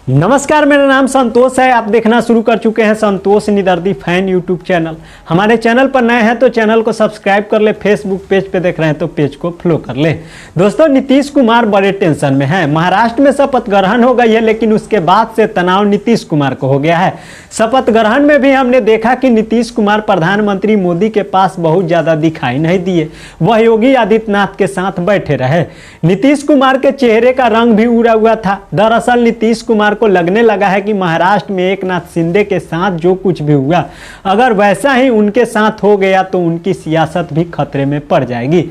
नमस्कार, मेरा नाम संतोष है। आप देखना शुरू कर चुके हैं संतोष निदर्दी फैन यूट्यूब चैनल। हमारे चैनल पर नए हैं तो चैनल को सब्सक्राइब कर ले। फेसबुक पेज पे देख रहे हैं तो पेज को फॉलो कर ले। दोस्तों, नीतीश कुमार बड़े टेंशन में हैं। महाराष्ट्र में शपथ ग्रहण हो गई है, लेकिन उसके बाद से तनाव नीतीश कुमार को हो गया है। शपथ ग्रहण में भी हमने देखा कि नीतीश कुमार प्रधानमंत्री मोदी के पास बहुत ज़्यादा दिखाई नहीं दिए, वह योगी आदित्यनाथ के साथ बैठे रहे। नीतीश कुमार के चेहरे का रंग भी उड़ा हुआ था। दरअसल नीतीश कुमार को लगने लगा है कि महाराष्ट्र में एकनाथ शिंदे के साथ जो कुछ भी हुआ, अगर वैसा ही उनके साथ हो गया तो उनकी सियासत भी खतरे में पड़ जाएगी।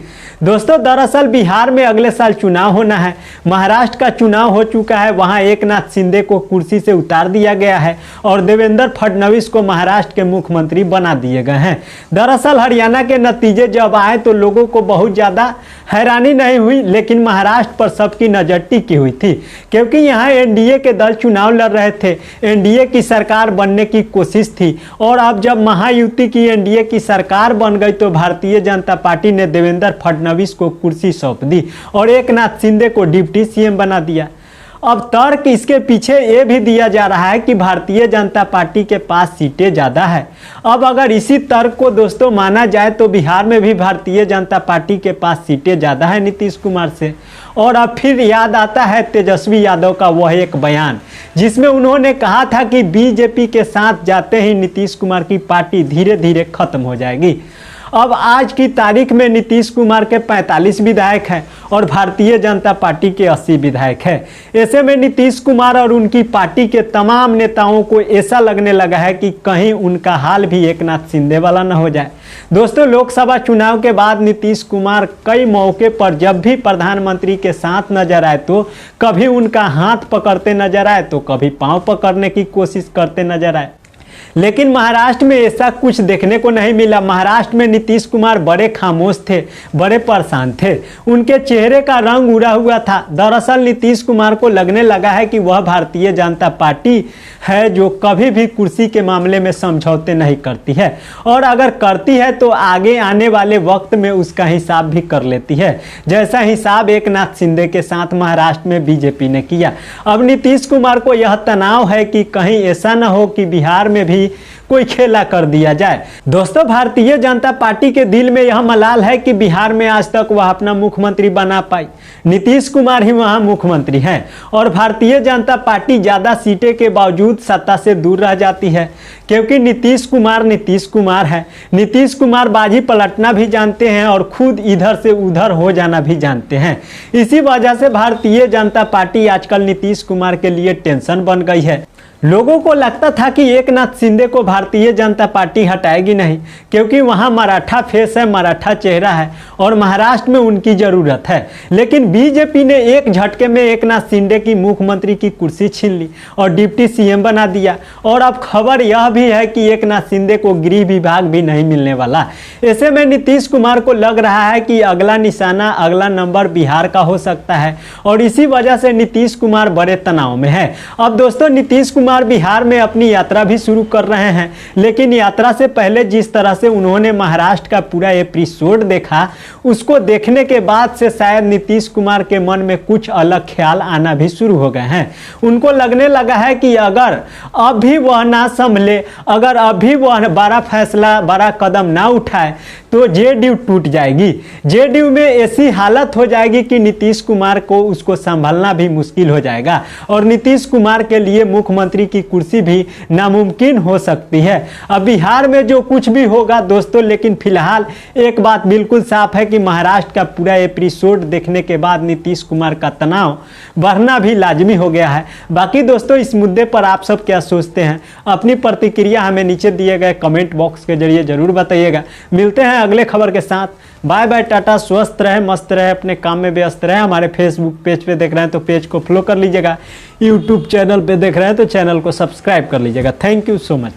दोस्तों, दरअसल बिहार में अगले साल चुनाव होना है। महाराष्ट्र का चुनाव हो चुका है, वहां एकनाथ शिंदे को कुर्सी से उतार दिया गया है और देवेंद्र फडणवीस को महाराष्ट्र के मुख्यमंत्री बना दिए गए हैं। दरअसल हरियाणा के नतीजे जब आए तो लोगों को बहुत ज़्यादा हैरानी नहीं हुई, लेकिन महाराष्ट्र पर सबकी नज़र टिकी हुई थी, क्योंकि यहाँ एनडीए के दल चुनाव लड़ रहे थे। एनडीए की सरकार बनने की कोशिश थी और अब जब महायुति की एनडीए की सरकार बन गई तो भारतीय जनता पार्टी ने देवेंद्र फडणवीस को कुर्सी सौंप दी और एकनाथ शिंदे को डिप्टी सीएम बना दिया। अब तर्क इसके पीछे ये भी दिया जा रहा है कि भारतीय जनता पार्टी के पास सीटें ज़्यादा है। अब अगर इसी तर्क को दोस्तों माना जाए तो बिहार में भी भारतीय जनता पार्टी के पास सीटें ज़्यादा है नीतीश कुमार से। और अब फिर याद आता है तेजस्वी यादव का वह एक बयान, जिसमें उन्होंने कहा था कि बीजेपी के साथ जाते ही नीतीश कुमार की पार्टी धीरे धीरे खत्म हो जाएगी। अब आज की तारीख में नीतीश कुमार के 45 विधायक हैं और भारतीय जनता पार्टी के 80 विधायक हैं। ऐसे में नीतीश कुमार और उनकी पार्टी के तमाम नेताओं को ऐसा लगने लगा है कि कहीं उनका हाल भी एकनाथ शिंदे वाला न हो जाए। दोस्तों, लोकसभा चुनाव के बाद नीतीश कुमार कई मौके पर जब भी प्रधानमंत्री के साथ नजर आए तो कभी उनका हाथ पकड़ते नजर आए तो कभी पांव पकड़ने की कोशिश करते नजर आए, लेकिन महाराष्ट्र में ऐसा कुछ देखने को नहीं मिला। महाराष्ट्र में नीतीश कुमार बड़े खामोश थे, बड़े परेशान थे, उनके चेहरे का रंग उड़ा हुआ था। दरअसल नीतीश कुमार को लगने लगा है कि वह भारतीय जनता पार्टी है जो कभी भी कुर्सी के मामले में समझौते नहीं करती है, और अगर करती है तो आगे आने वाले वक्त में उसका हिसाब भी कर लेती है, जैसा हिसाब एकनाथ शिंदे के साथ महाराष्ट्र में बीजेपी ने किया। अब नीतीश कुमार को यह तनाव है कि कहीं ऐसा न हो कि बिहार में भी कोई खेला कर दिया जाए। दोस्तों, भारतीय जनता पार्टी के दिल में यह मलाल है कि बिहार में आज तक वह अपना मुख्यमंत्री बना पाई। नीतीश कुमार ही वहां मुख्यमंत्री हैं और भारतीय जनता पार्टी ज़्यादा सीटें के बावजूद सत्ता से दूर रह जाती है, क्योंकि नीतीश कुमार है। नीतीश कुमार बाजी पलटना भी जानते हैं और खुद इधर से उधर हो जाना भी जानते हैं। इसी वजह से भारतीय जनता पार्टी आजकल नीतीश कुमार के लिए टेंशन बन गई है। लोगों को लगता था कि एकनाथ शिंदे को भारतीय जनता पार्टी हटाएगी नहीं, क्योंकि वहां मराठा फेस है, मराठा चेहरा है और महाराष्ट्र में उनकी ज़रूरत है। लेकिन बीजेपी ने एक झटके में एकनाथ शिंदे की मुख्यमंत्री की कुर्सी छीन ली और डिप्टी सीएम बना दिया। और अब खबर यह भी है कि एकनाथ शिंदे को गृह विभाग भी नहीं मिलने वाला। ऐसे में नीतीश कुमार को लग रहा है कि अगला निशाना, अगला नंबर बिहार का हो सकता है और इसी वजह से नीतीश कुमार बड़े तनाव में है। अब दोस्तों, नीतीश कुमार बिहार में अपनी यात्रा भी शुरू कर रहे हैं, लेकिन यात्रा से पहले जिस तरह से उन्होंने महाराष्ट्र का पूरा एपिसोड देखा, उसको देखने के बाद से शायद नीतीश कुमार के मन में कुछ अलग ख्याल आना भी शुरू हो गए हैं। उनको लगने लगा है कि अगर अभी वह ना संभले, अगर अभी वह बड़ा फैसला, बड़ा कदम ना उठाए तो जेडीयू टूट जाएगी। जेडीयू में ऐसी हालत हो जाएगी कि नीतीश कुमार को उसको संभालना भी मुश्किल हो जाएगा और नीतीश कुमार के लिए मुख्यमंत्री की कुर्सी भी नामुमकिन हो सकती है। अब बिहार में जो कुछ भी होगा दोस्तों, लेकिन फिलहाल एक बात बिल्कुल साफ है कि महाराष्ट्र का पूरा एपिसोड देखने के बाद नीतीश कुमार का तनाव बढ़ना भी लाजमी हो गया है। बाकी दोस्तों, इस मुद्दे पर आप सब क्या सोचते हैं? अपनी प्रतिक्रिया हमें नीचे दिए गए कमेंट बॉक्स के जरिए जरूर बताइएगा। मिलते हैं अगले खबर के साथ। Bye bye, tata. स्वस्थ रहे, मस्त रहे, अपने काम में व्यस्त रहे। हमारे फेसबुक पेज पे देख रहे हैं तो पेज को फॉलो कर लीजिएगा। यूट्यूब चैनल पे देख रहे हैं तो चैनल को सब्सक्राइब कर लीजिएगा। Thank you so much.